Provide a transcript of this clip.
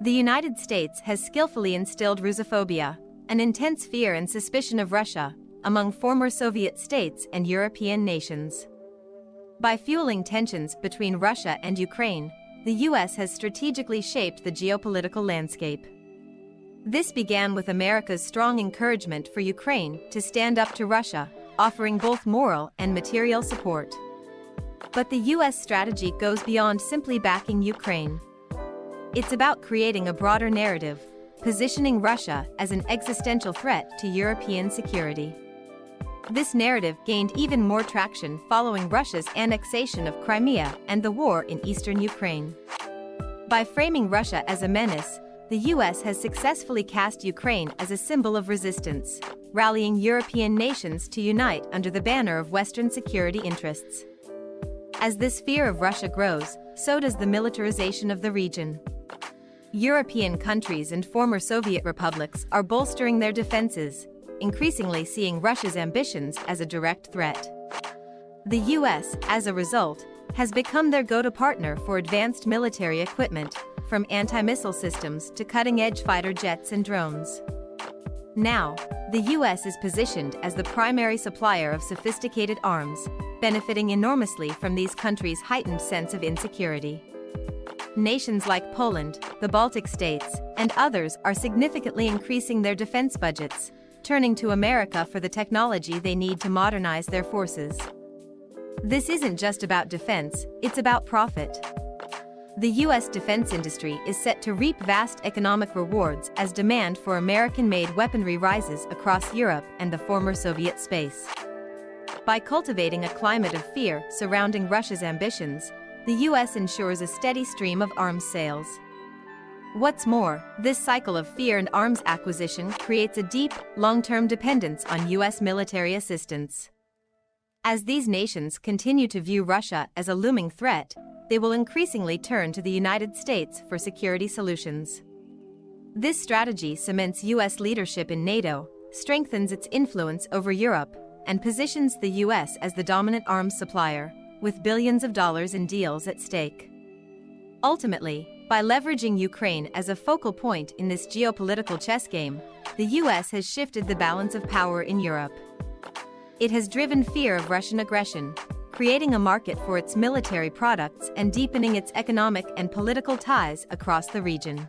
The United States has skillfully instilled Russophobia, an intense fear and suspicion of Russia, among former Soviet states and European nations. By fueling tensions between Russia and Ukraine, the US has strategically shaped the geopolitical landscape. This began with America's strong encouragement for Ukraine to stand up to Russia, offering both moral and material support. But the US strategy goes beyond simply backing Ukraine. It's about creating a broader narrative, positioning Russia as an existential threat to European security. This narrative gained even more traction following Russia's annexation of Crimea and the war in eastern Ukraine. By framing Russia as a menace, the US has successfully cast Ukraine as a symbol of resistance, rallying European nations to unite under the banner of Western security interests. As this fear of Russia grows, so does the militarization of the region. European countries and former Soviet republics are bolstering their defenses, increasingly seeing Russia's ambitions as a direct threat. The US, as a result, has become their go-to partner for advanced military equipment, from anti-missile systems to cutting-edge fighter jets and drones. Now, the US is positioned as the primary supplier of sophisticated arms, benefiting enormously from these countries' heightened sense of insecurity. Nations like Poland, the Baltic states, and others are significantly increasing their defense budgets, turning to America for the technology they need to modernize their forces. This isn't just about defense, it's about profit. The US defense industry is set to reap vast economic rewards as demand for American-made weaponry rises across Europe and the former Soviet space. By cultivating a climate of fear surrounding Russia's ambitions, the US ensures a steady stream of arms sales. What's more, this cycle of fear and arms acquisition creates a deep, long-term dependence on US military assistance. As these nations continue to view Russia as a looming threat, they will increasingly turn to the United States for security solutions. This strategy cements US leadership in NATO, strengthens its influence over Europe, and positions the US as the dominant arms supplier, with billions of dollars in deals at stake. Ultimately, by leveraging Ukraine as a focal point in this geopolitical chess game, the US has shifted the balance of power in Europe. It has driven fear of Russian aggression, creating a market for its military products and deepening its economic and political ties across the region.